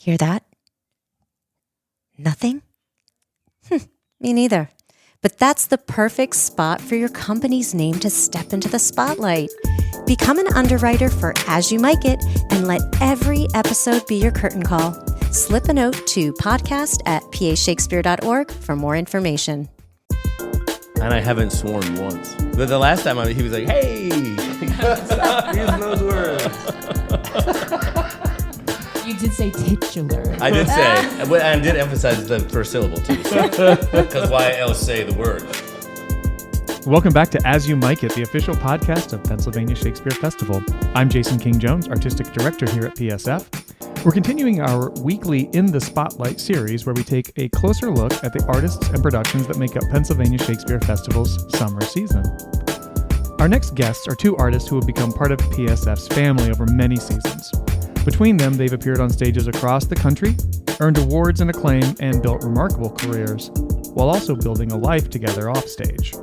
Hear that? Nothing? Me neither. But that's the perfect spot for your company's name to step into the spotlight. Become an underwriter for As You Mic It and let every episode be your curtain call. Slip a note to podcast@pashakespeare.org for more information. And I haven't sworn once. But the last time he was like, hey, stop using those words. You did say titular. I did say, and I did emphasize the first syllable too. Because why else say the word? Welcome back to As You Mic It, the official podcast of Pennsylvania Shakespeare Festival. I'm Jason King-Jones, Artistic Director here at PSF. We're continuing our weekly In the Spotlight series where we take a closer look at the artists and productions that make up Pennsylvania Shakespeare Festival's summer season. Our next guests are two artists who have become part of PSF's family over many seasons. Between them, they've appeared on stages across the country, earned awards and acclaim, and built remarkable careers, while also building a life together offstage.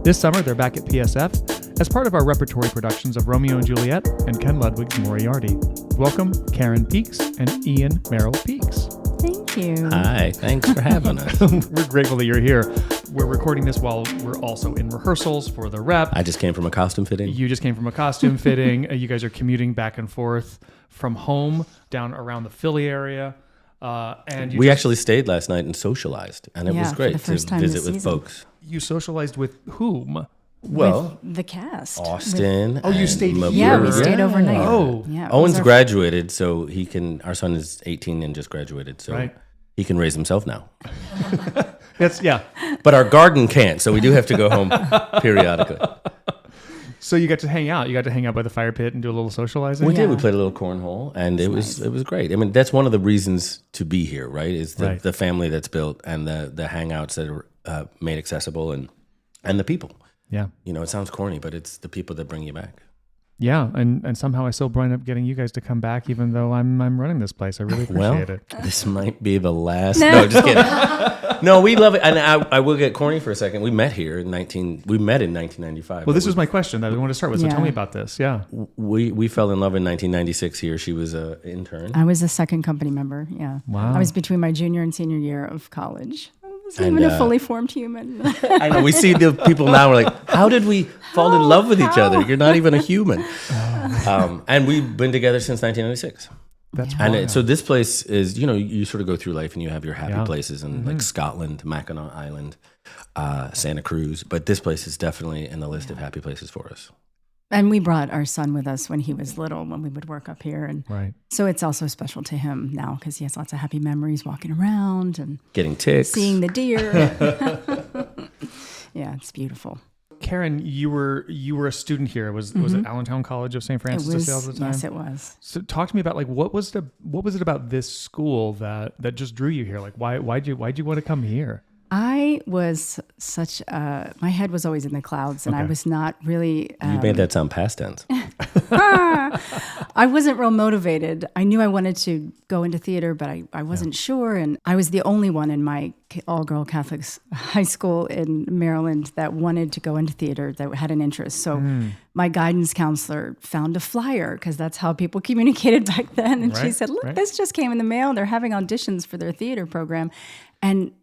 This summer, they're back at PSF as part of our repertory productions of Romeo and Juliet and Ken Ludwig's Moriarty. Welcome, Karen Peaks and Ian Merrill Peaks. Thank you. Hi, thanks for having us. We're grateful that you're here. We're recording this while we're also in rehearsals for the rep. I just came from a costume fitting. You just came from a costume fitting. You guys are commuting back and forth from home down around the Philly area. And we actually stayed last night and socialized, and it was great to visit with folks. You socialized with whom? Well, with the cast. Austin. You stayed here? Yeah, we stayed overnight. Oh. Yeah, Owen's graduated, so he can, our son is 18 and just graduated, so he can raise himself now. But our garden can't, so we do have to go home periodically. So you got to hang out. You got to hang out by the fire pit and do a little socializing? We did. We played a little cornhole, and it was great. I mean, that's one of the reasons to be here, right? Is the family that's built and the hangouts that are made accessible and the people. Yeah. You know, it sounds corny, but it's the people that bring you back. Yeah, and somehow I still wind up getting you guys to come back, even though I'm running this place. I really appreciate it. This might be the last. No, just kidding. No, we love it, and I will get corny for a second. We met here in 1995. Well, this was my question that I wanted to start with. So tell me about this. Yeah, we fell in love in 1996 here. She was an intern. I was a second company member. Yeah. Wow. I was between my junior and senior year of college. Even a fully formed human. I know. We see the people now. We're like, how did we fall in love with each other? You're not even a human. And we've been together since 1996. That's and so this place is, you sort of go through life and you have your happy places and like Scotland, Mackinac Island, Santa Cruz. But this place is definitely in the list of happy places for us. And we brought our son with us when he was little, when we would work up here. And so it's also special to him now because he has lots of happy memories walking around and getting ticks, seeing the deer. Yeah, it's beautiful. Karen, you were a student here. Was it Allentown College of St. Francis de Sales at the time? Yes, it was. So talk to me about what was it about this school that just drew you here? Like why'd you want to come here? I was my head was always in the clouds, and I was not really... you made that sound past tense. I wasn't real motivated. I knew I wanted to go into theater, but I wasn't sure. And I was the only one in my all-girl Catholic high school in Maryland that wanted to go into theater, that had an interest. So my guidance counselor found a flyer, because that's how people communicated back then. And she said, look, this just came in the mail. They're having auditions for their theater program. And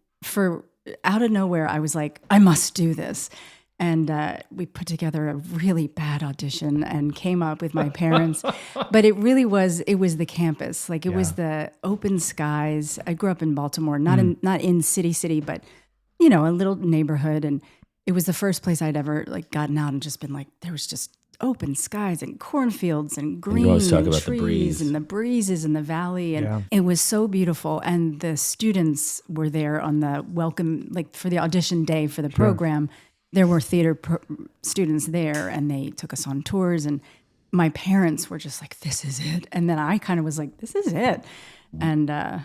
out of nowhere, I was like, I must do this. And we put together a really bad audition and came up with my parents. But it was the campus. Like it was the open skies. I grew up in Baltimore, not in city, but, a little neighborhood. And it was the first place I'd ever gotten out and just been like, there was just open skies and cornfields and green you always talk and about trees the breeze. and the breezes in the valley. And it was so beautiful. And the students were there on the welcome, for the audition day for the program. There were theater students there, and they took us on tours. And my parents were just like, this is it. And then I kind of was like, this is it. And I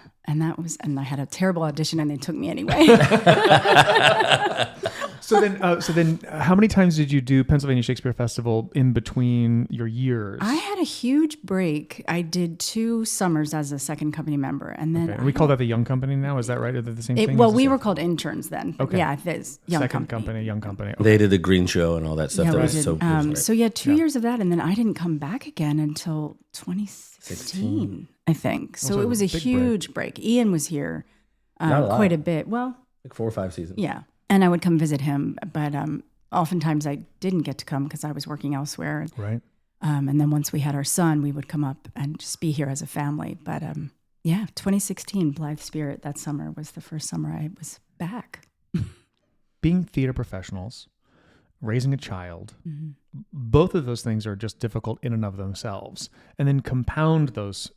had a terrible audition, and they took me anyway. So then, how many times did you do Pennsylvania Shakespeare Festival in between your years? I had a huge break. I did 2 summers as a second company member, and then we call that the young company now. Is that right? Are they the same thing? Well, we were called interns then. Okay. Yeah, there's young second company. Young company. Okay. They did the green show and all that stuff. Yeah, that was so. So 2 years of that, and then I didn't come back again until 2016. I think. So it was a big huge break. Ian was here Not a lot. quite a bit. Well, like 4 or 5 seasons. yeah. And I would come visit him, but oftentimes I didn't get to come because I was working elsewhere. Right. And then once we had our son, we would come up and just be here as a family. But 2016, Blithe Spirit, that summer was the first summer I was back. Being theater professionals, raising a child, both of those things are just difficult in and of themselves. And then compound those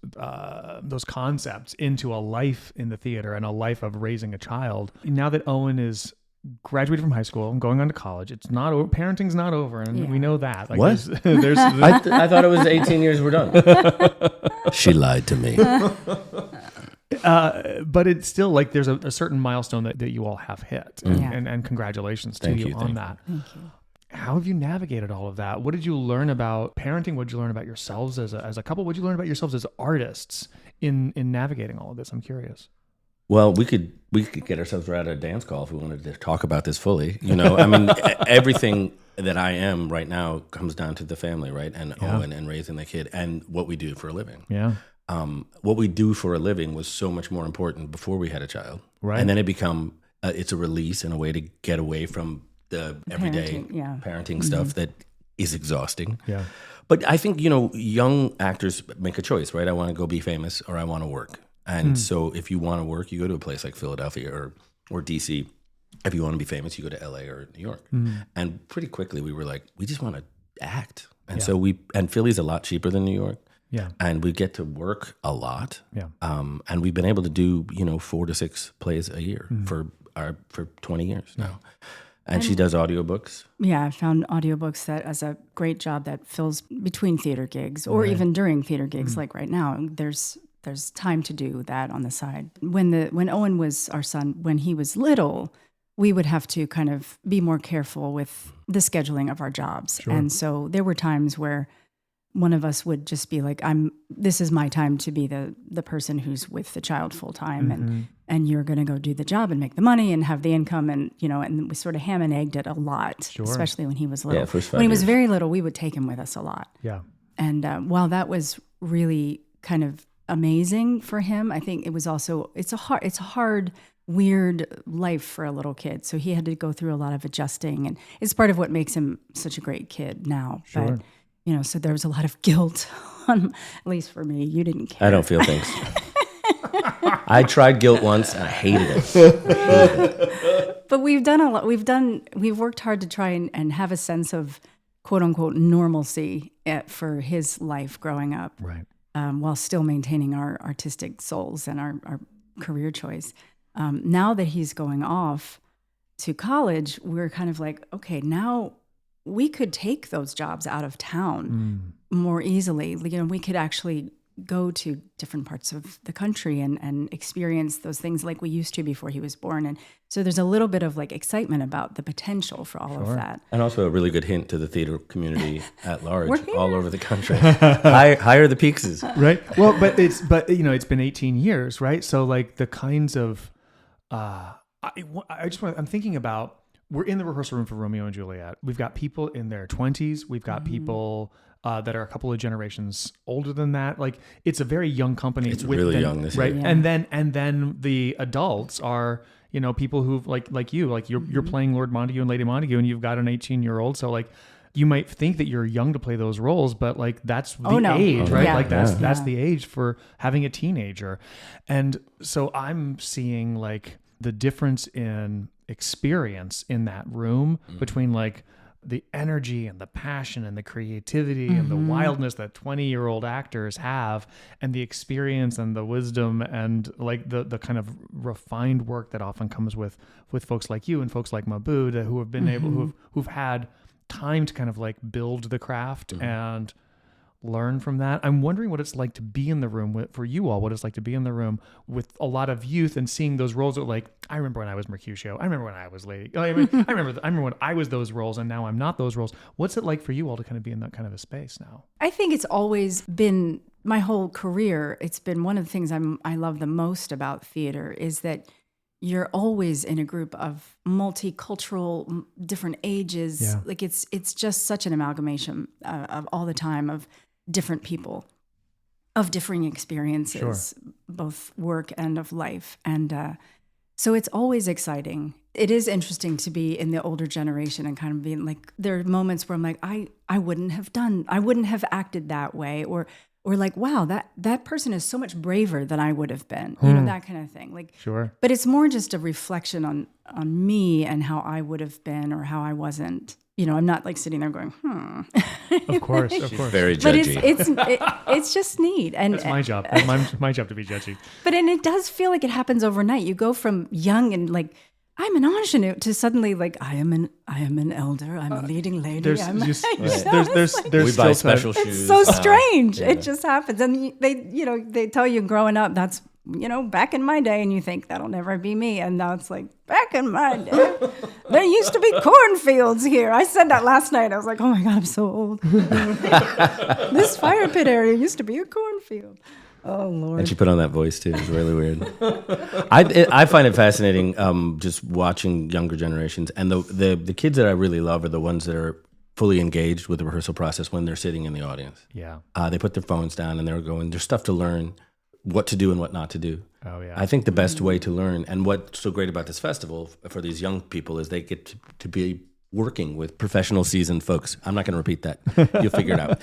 concepts into a life in the theater and a life of raising a child. Now that Owen is graduated from high school and going on to college, it's not over. Parenting's not over, and we know that. Like, What? There's I thought it was 18 years we're done. She lied to me. but it's still like there's a certain milestone that you all have hit, and congratulations to you on that. Thank you. How have you navigated all of that? What did you learn about parenting? What did you learn about yourselves as a couple? What did you learn about yourselves as artists in navigating all of this? I'm curious. Well, we could get ourselves right at a dance call if we wanted to talk about this fully. You know, I mean, everything that I am right now comes down to the family, right? And Owen and raising the kid and what we do for a living. Yeah. What we do for a living was so much more important before we had a child. Right. And then it's a release and a way to get away from the everyday parenting stuff that is exhausting. Yeah. But I think, young actors make a choice, right? I want to go be famous or I want to work. And so if you want to work, you go to a place like Philadelphia or DC. If you want to be famous, you go to LA or New York. And pretty quickly we were like, we just want to act. And so and Philly's a lot cheaper than New York. Yeah. And we get to work a lot. Yeah. And we've been able to do, 4 to 6 plays a year for 20 years now. And she does audiobooks. Yeah, I found audiobooks that as a great job that fills between theater gigs or even during theater gigs like right now. There's time to do that on the side. When Owen was our son, when he was little, we would have to kind of be more careful with the scheduling of our jobs. Sure. And so there were times where one of us would just be like, this is my time to be the person who's with the child full time and you're going to go do the job and make the money and have the income and we sort of ham and egged it a lot, especially when he was little. Yeah, first 5 when he was years. very little, we would take him with us a lot. Yeah. And while that was really kind of amazing for him, I think it was also, it's a hard, weird life for a little kid. So he had to go through a lot of adjusting, and it's part of what makes him such a great kid now. Sure. But, so there was a lot of guilt at least for me. You didn't care. I don't feel things. I tried guilt once and I hated it. But we've done a lot. We've worked hard to try and have a sense of quote unquote normalcy for his life growing up. Right. While still maintaining our artistic souls and our career choice. Now that he's going off to college, we're kind of like, okay, now we could take those jobs out of town more easily. We could actually go to different parts of the country and experience those things like we used to before he was born. And so there's a little bit of like excitement about the potential for all of that. And also a really good hint to the theater community at large, all over the country. Hire the Peakses. Right. Well, but it's been 18 years, right? So like the kinds of, I'm thinking about, we're in the rehearsal room for Romeo and Juliet. We've got people in their 20s. We've got people that are a couple of generations older than that. Like it's a very young company. It's really young this right? year. Yeah. And then the adults are, people who like you're playing Lord Montague and Lady Montague, and you've got an 18-year-old. So like you might think that you're young to play those roles, but like that's the age, right? Yeah. Like that's the age for having a teenager. And so I'm seeing like the difference in experience in that room between like the energy and the passion and the creativity and the wildness that 20-year-old actors have, and the experience and the wisdom and like the kind of refined work that often comes with folks like you and folks like Mabud who have been able, who've had time to kind of like build the craft and learn from that. I'm wondering what it's like to be in the room for you all, what it's like to be in the room with a lot of youth and seeing those roles that like, I remember when I was Mercutio. I remember when I was Lady. I remember when I was those roles and now I'm not those roles. What's it like for you all to kind of be in that kind of a space now? I think it's always been my whole career. It's been one of the things I love the most about theater is that you're always in a group of multicultural, different ages. Yeah. Like it's just such an amalgamation of all the time of different people. of differing experiences, both work and of life. And so it's always exciting. It is interesting to be in the older generation and kind of being like, there are moments where I'm like, I wouldn't have acted that way, or like, wow, that person is so much braver than I would have been, you know, that kind of thing. Like, Sure. But it's more just a reflection on me and how I would have been or how I wasn't. You know, I'm not like sitting there going, Of course. Very But judgy. it's just neat. And That's my job. My job to be judgy. But it does feel like it happens overnight. You go from young and like, I'm an ingenue to suddenly like, I am an elder. I'm a leading lady. There's I'm just there's we buy special it's shoes. so strange. It just happens. And they tell you growing up, that's, back in my day, and you think that'll never be me. And now it's like, back in my day, there used to be cornfields here. I said that last night. I was like, oh my God, I'm so old. This fire pit area used to be a cornfield. Oh, Lord. And she put on that voice too. It's really weird. I find it fascinating just watching younger generations. And the kids that I really love are the ones that are fully engaged with the rehearsal process when they're sitting in the audience. Yeah. They put their phones down and they're going, there's stuff to learn, what to do and what not to do. Oh, yeah. I think the best way to learn, and what's so great about this festival for these young people, is they get to be working with professional seasoned folks. I'm not going to repeat that. You'll figure it out.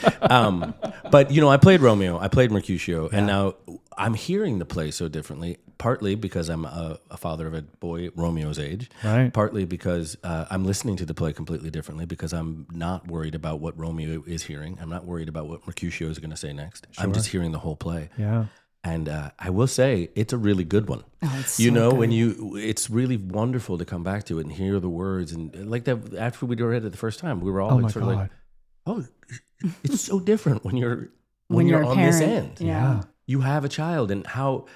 But, I played Romeo, I played Mercutio, and now I'm hearing the play so differently, partly because I'm a father of a boy Romeo's age, Right. partly because I'm listening to the play completely differently because I'm not worried about what Romeo is hearing. I'm not worried about what Mercutio is going to say next. I'm just hearing the whole play. Yeah. And I will say, it's a really good one. Oh, it's so good. It's really wonderful to come back to it and hear the words. And like that, after we read it the first time, we were all God. like, oh, it's so different when you're a on parent. this end. Yeah. You have a child, and how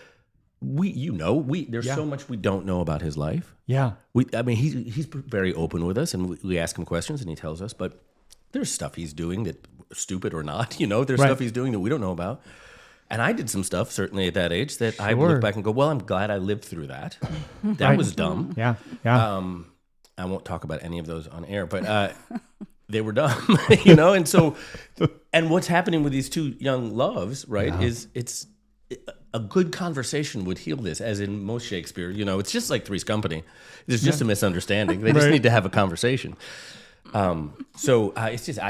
there's so much we don't know about his life. Yeah. He's very open with us, and we ask him questions, and he tells us. But there's stuff he's doing that, stupid or not, there's stuff he's doing that we don't know about. And I did some stuff, certainly at that age, that I look back and go, well, I'm glad I lived through that. That was dumb. Yeah. Yeah. I won't talk about any of those on air, but they were dumb, And so, and what's happening with these two young loves, right, is it's a good conversation would heal this, as in most Shakespeare, it's just like Three's Company. There's just a misunderstanding. They just need to have a conversation. So it's just,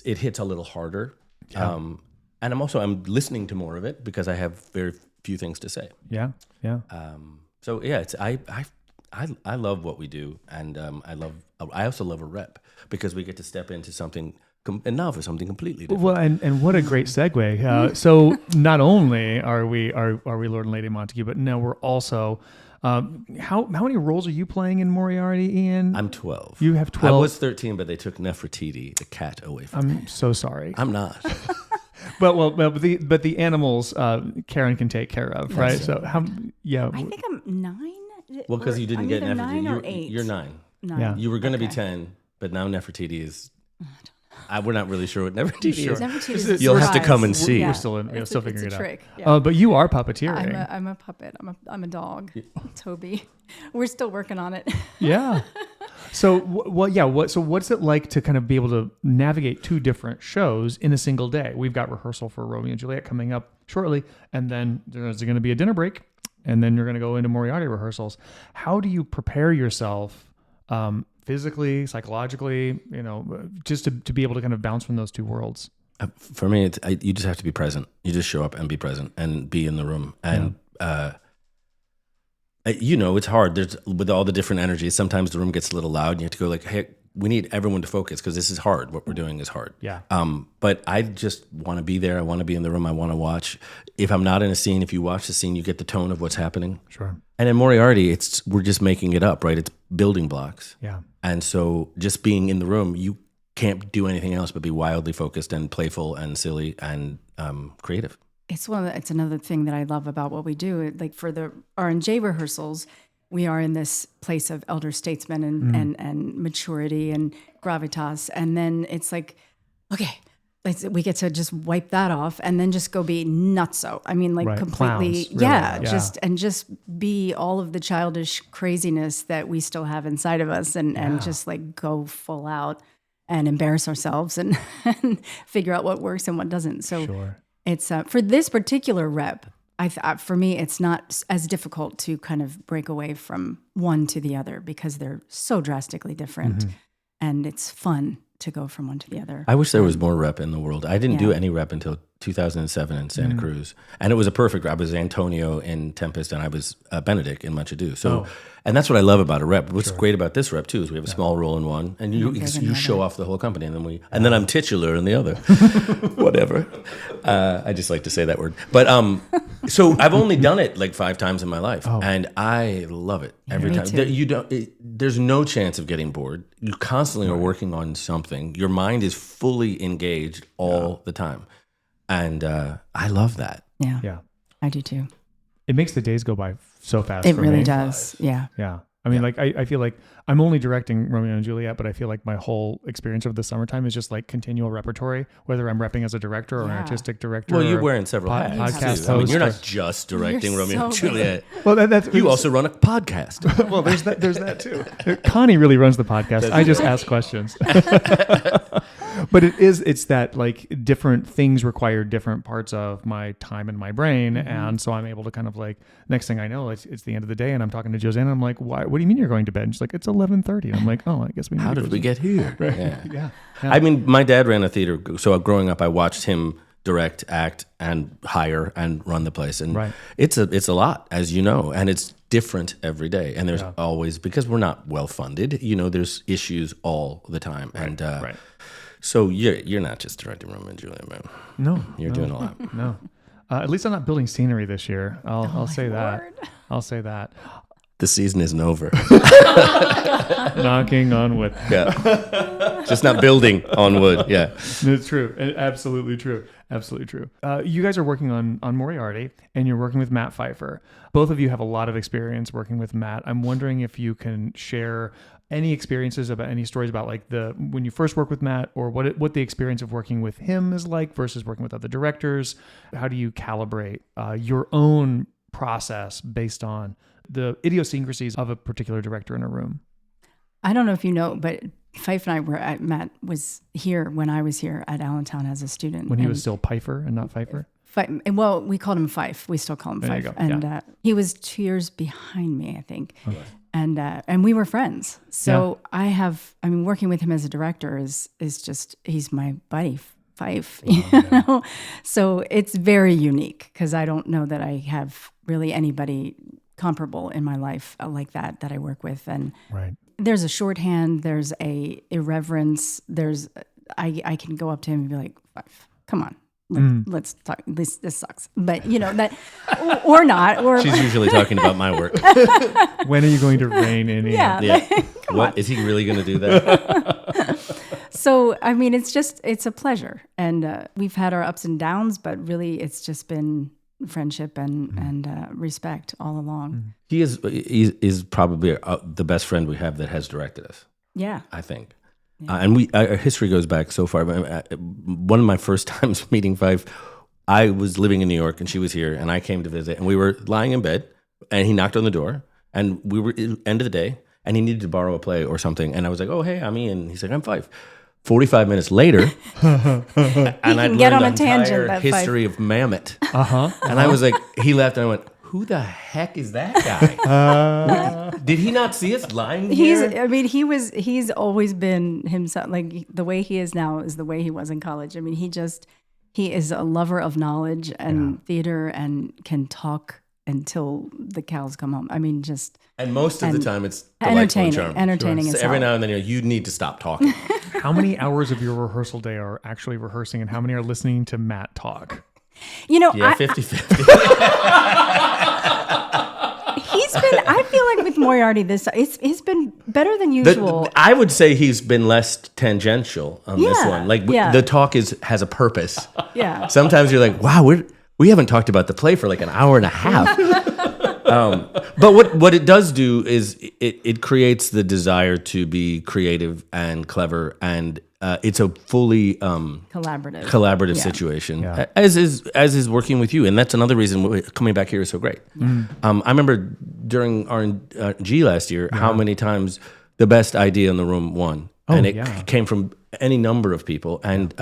it hits a little harder. Yeah. And I'm listening to more of it because I have very few things to say. Yeah. Yeah. So yeah, I love what we do, and I also love a rep because we get to step into something and now for something completely different. Well, and what a great segue. So not only are we Lord and Lady Montague, but now we're also. How many roles are you playing in Moriarty, Ian? I'm 12. You have 12. I was 13, but they took Nefertiti, the cat, away from me. I'm so sorry. I'm not. But the animals Karen can take care of, right? So I think I'm 9. Well, because you didn't get either Nefertiti. 9 or 8. You're 9. Yeah. You were going to be 10, but now Nefertiti is. We're not really sure what Nefertiti is. Nefertiti You'll have to come and see. We're still figuring it out. Trick. Yeah. But you are puppeteering. I'm a puppet. I'm a dog. Toby. We're still working on it. Yeah. So what's it like to kind of be able to navigate 2 different shows in a single day? We've got rehearsal for Romeo and Juliet coming up shortly, and then there's going to be a dinner break, and then you're going to go into Moriarty rehearsals. How do you prepare yourself physically, psychologically, just to be able to kind of bounce from those 2 worlds? For me, you just have to be present. You just show up and be present and be in the room. And, it's hard. There's with all the different energies. Sometimes the room gets a little loud and you have to go like, hey, we need everyone to focus because this is hard. What we're doing is hard. Yeah. But I just want to be there. I want to be in the room. I want to watch. If I'm not in a scene, if you watch the scene, you get the tone of what's happening. Sure. And in Moriarty, we're just making it up, right? It's building blocks. Yeah. And so just being in the room, you can't do anything else but be wildly focused and playful and silly and creative. It's another thing that I love about what we do. Like for the R&J rehearsals, we are in this place of elder statesmen and maturity and gravitas. And then it's like, okay, we get to just wipe that off and then just go be nutso. I mean, like completely, Clowns, really. just be all of the childish craziness that we still have inside of us and just like go full out and embarrass ourselves and figure out what works and what doesn't. So Sure. It's for this particular rep. For me, it's not as difficult to kind of break away from one to the other because they're so drastically different, and it's fun to go from one to the other. I wish there was more rep in the world. I didn't do any rep until 2007 in Santa Cruz, and it was a perfect rep. I was Antonio in Tempest, and I was Benedict in Much Ado. So, and that's what I love about a rep. What's great about this rep too is we have a small role in one, and you show off the whole company, and then I'm titular in the other. Whatever. I just like to say that word, but so I've only done it like 5 times in my life, and I love it every time. There's no chance of getting bored. You constantly are working on something. Your mind is fully engaged all the time. And I love that. Yeah. I do too. It makes the days go by so fast. It really does. Yeah. Yeah. I mean, like, I feel like I'm only directing Romeo and Juliet, but I feel like my whole experience of the summertime is just like continual repertory, whether I'm repping as a director or an artistic director. Well, you're wearing several hats. Podcast host. I mean, you're not just directing Romeo and Juliet. Well, that's you also run a podcast. Well, there's that too. Connie really runs the podcast. I just ask questions. But it's that like different things require different parts of my time and my brain. And so I'm able to kind of like, next thing I know, it's the end of the day and I'm talking to Josanna. I'm like, why? What do you mean you're going to bed? And she's like, it's 11:30. And I'm like, oh, I guess we need How to did we get here? Right. Yeah. I mean, my dad ran a theater. So growing up, I watched him direct, act, and hire and run the place. And it's a lot, as you know, and it's different every day. And there's always, because we're not well funded, there's issues all the time. And so you're not just directing Romeo and Juliet, man. No. You're doing a lot. No. At least I'm not building scenery this year. I'll say that. I'll say that. The season isn't over. Knocking on wood. Yeah. Just not building on wood. Yeah. It's true. Absolutely true. Absolutely true. You guys are working on Moriarty, and you're working with Matt Pfeiffer. Both of you have a lot of experience working with Matt. I'm wondering if you can share any experiences about any stories about like when you first work with Matt, or what the experience of working with him is like versus working with other directors. How do you calibrate your own process based on the idiosyncrasies of a particular director in a room? I don't know if you know, but Fife and Matt was here when I was here at Allentown as a student. When he was still Pfeiffer and not Pfeiffer? Well, we called him Fife. We still call him Fife. And he was 2 years behind me, I think. Okay. And we were friends. So working with him as a director is just, he's my buddy, Fife. Know? So it's very unique because I don't know that I have really anybody comparable in my life like that I work with. And there's a shorthand, there's a irreverence, I can go up to him and be like, come on, let's talk. This sucks. But that, or not. Or she's usually talking about my work. When are you going to rein in? Yeah. What is he really going to do that? So, I mean, it's a pleasure. And we've had our ups and downs, but really it's just been friendship and respect all along. He is probably the best friend we have that has directed us. Yeah. I think. Yeah. And our history goes back so far. One of my first times meeting Fife, I was living in New York and she was here and I came to visit and we were lying in bed and he knocked on the door and we were end of the day and he needed to borrow a play or something. And I was like, oh, hey, I'm Ian. He's like, I'm Fife. 45 minutes later, and I'd learned the entire history of Mammoth. And I was like, he left, and I went, who the heck is that guy? Did he not see us lying here? He's always been himself. Like, the way he is now is the way he was in college. I mean, he is a lover of knowledge and theater and can talk until the cows come home. I mean, just... And most of the time, it's entertaining. So every now and then, you need to stop talking. How many hours of your rehearsal day are actually rehearsing, and how many are listening to Matt talk? 50-50. I feel like with Moriarty, it's been better than usual. I would say he's been less tangential on this one. Like the talk has a purpose. Yeah. Sometimes you're like, wow, we haven't talked about the play for like an hour and a half. But what it does do is it creates the desire to be creative and clever, and it's a fully collaborative situation, as is working with you, and that's another reason coming back here is so great. I remember during R&G last year how many times the best idea in the room won, and it came from any number of people, and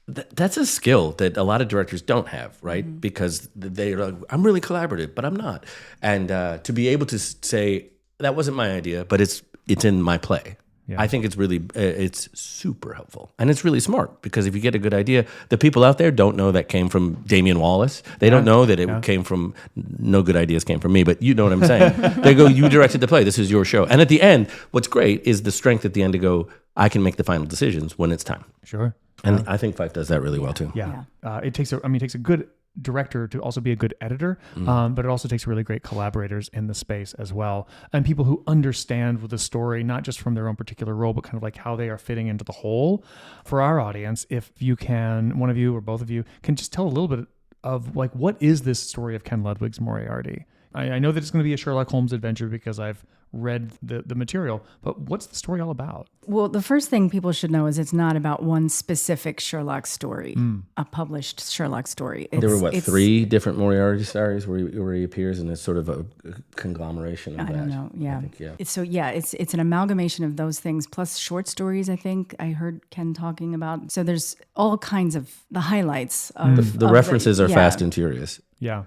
That's a skill that a lot of directors don't have, right? Mm-hmm. Because they're like, I'm really collaborative, but I'm not. And to be able to say, that wasn't my idea, but it's in my play. Yeah. I think it's really, it's super helpful. And it's really smart, because if you get a good idea, the people out there don't know that came from Damian Wallace. They don't know that it came from, no good ideas came from me, but you know what I'm saying. They go, you directed the play, this is your show. And at the end, what's great is the strength at the end to go, I can make the final decisions when it's time. Sure. And I think Fife does that really well too. Yeah. It takes a good director to also be a good editor, but it also takes really great collaborators in the space as well, and people who understand the story, not just from their own particular role, but kind of like how they are fitting into the whole. For our audience, if you can, one of you or both of you can just tell a little bit of like, what is this story of Ken Ludwig's Moriarty? I know that it's going to be a Sherlock Holmes adventure because I've read the material, but what's the story all about? Well, the first thing people should know is it's not about one specific Sherlock story, a published Sherlock story. There were 3 different Moriarty stories where he appears, and it's sort of a conglomeration of that. I don't know. Yeah. I think, It's an amalgamation of those things plus short stories. I think I heard Ken talking about. So there's all kinds of the highlights of the references are fast and furious. Yeah.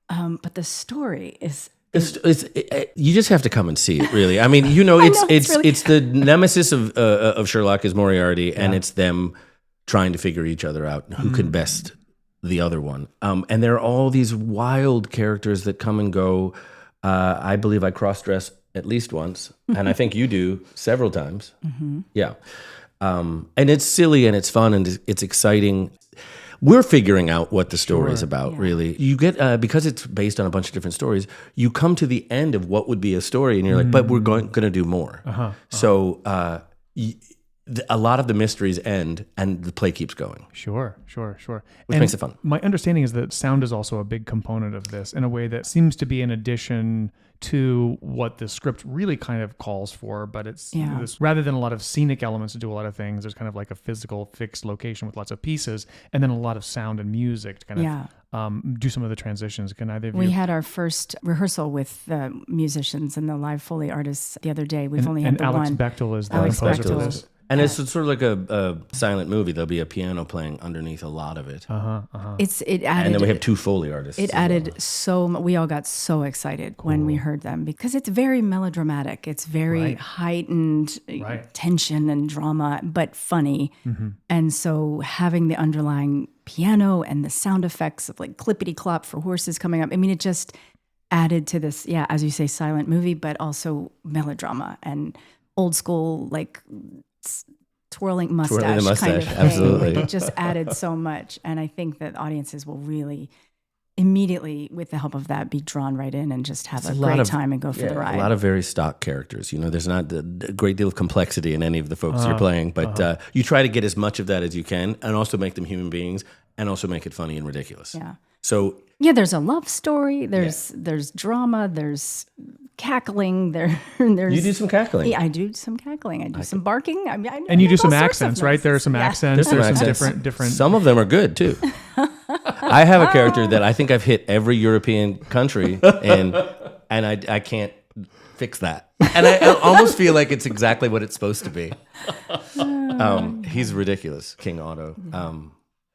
But the story is. You just have to come and see it, really. I mean, it's the nemesis of Sherlock is Moriarty, and it's them trying to figure each other out, who can best the other one. And there are all these wild characters that come and go. I believe I cross-dress at least once, and I think you do several times. Mm-hmm. Yeah. And it's silly, and it's fun, and it's exciting. We're figuring out what the story is about, really. You get, because it's based on a bunch of different stories, you come to the end of what would be a story, and you're like, but we're going to do more. So a lot of the mysteries end, and the play keeps going. Sure. Which makes it fun. My understanding is that sound is also a big component of this in a way that seems to be an addition to what the script really kind of calls for, but it's this, rather than a lot of scenic elements to do a lot of things, there's kind of like a physical fixed location with lots of pieces, and then a lot of sound and music to kind of do some of the transitions. Can either of you? We had our first rehearsal with the musicians and the live Foley artists the other day. We've only had the Alex one. Bechtel is the Alex composer for Bechtel. this. And it's sort of like a silent movie. There'll be a piano playing underneath a lot of it. It added, and then we have 2 Foley artists. It added so much. We all got so excited when we heard them because it's very melodramatic. It's very heightened tension and drama, but funny. And so having the underlying piano and the sound effects of like clippity clop for horses coming up. I mean, it just added to this, as you say, silent movie, but also melodrama and old school, like twirling mustache kind of thing. Absolutely. It just added so much. And I think that audiences will really immediately, with the help of that, be drawn right in and just have a great time and go for the ride. A lot of very stock characters. There's not a great deal of complexity in any of the folks you're playing, but you try to get as much of that as you can and also make them human beings and also make it funny and ridiculous. Yeah. So there's a love story. There's drama. There's cackling. There's you do some cackling. Yeah, I do some cackling. I do some barking. And you do some accents, right? There are some accents. There's some different. Some of them are good too. I have a character that I think I've hit every European country, and I can't fix that. And I almost feel like it's exactly what it's supposed to be. He's ridiculous, King Otto.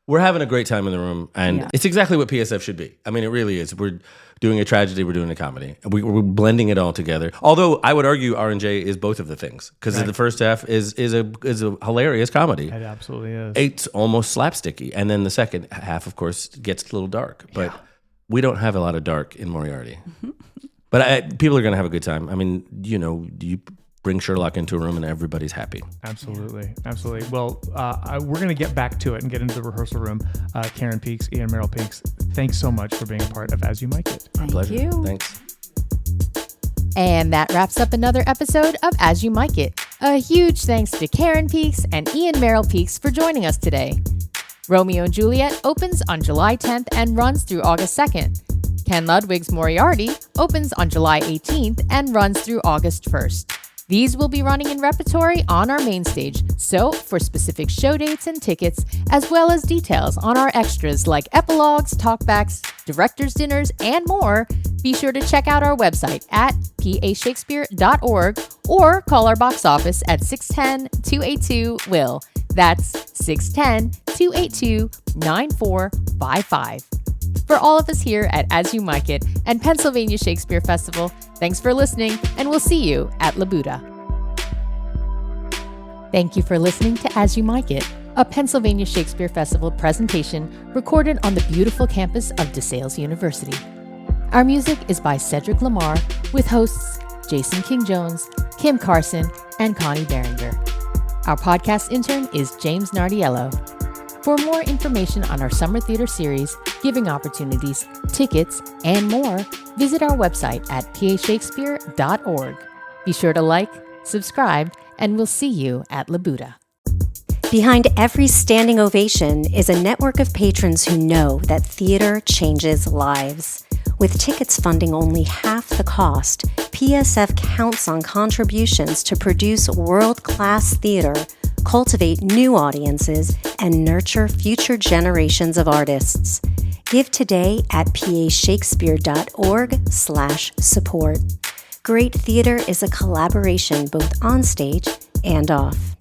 We're having a great time in the room, and it's exactly what PSF should be. I mean, it really is. We're doing a tragedy, we're doing a comedy. We're blending it all together. Although I would argue R&J is both of the things, because the first half is a hilarious comedy. It absolutely is. It's almost slapsticky, and then the second half, of course, gets a little dark. But we don't have a lot of dark in Moriarty. But people are going to have a good time. I mean, you bring Sherlock into a room and everybody's happy. Absolutely. Well, we're going to get back to it and get into the rehearsal room. Karen Peaks, Ian Merrill Peaks, thanks so much for being a part of As You Mic It. My pleasure. You. Thanks. And that wraps up another episode of As You Mic It. A huge thanks to Karen Peaks and Ian Merrill Peaks for joining us today. Romeo and Juliet opens on July 10th and runs through August 2nd. Ken Ludwig's Moriarty opens on July 18th and runs through August 1st. These will be running in repertory on our main stage, so for specific show dates and tickets, as well as details on our extras like epilogues, talkbacks, director's dinners, and more, be sure to check out our website at pashakespeare.org or call our box office at 610-282-WILL. That's 610-282-9455. For all of us here at As You Mic It and Pennsylvania Shakespeare Festival, thanks for listening, and we'll see you at La Buddha. Thank you for listening to As You Mic It, a Pennsylvania Shakespeare Festival presentation recorded on the beautiful campus of DeSales University. Our music is by Cedric Lamar, with hosts Jason King-Jones, Kim Carson, and Connie Berenger. Our podcast intern is James Nardiello. For more information on our summer theater series, giving opportunities, tickets, and more, visit our website at pashakespeare.org. Be sure to like, subscribe, and we'll see you at La Buddha. Behind every standing ovation is a network of patrons who know that theater changes lives. With tickets funding only half the cost, PSF counts on contributions to produce world-class theater, cultivate new audiences, and nurture future generations of artists. Give today at pashakespeare.org/support. Great theater is a collaboration both on stage and off.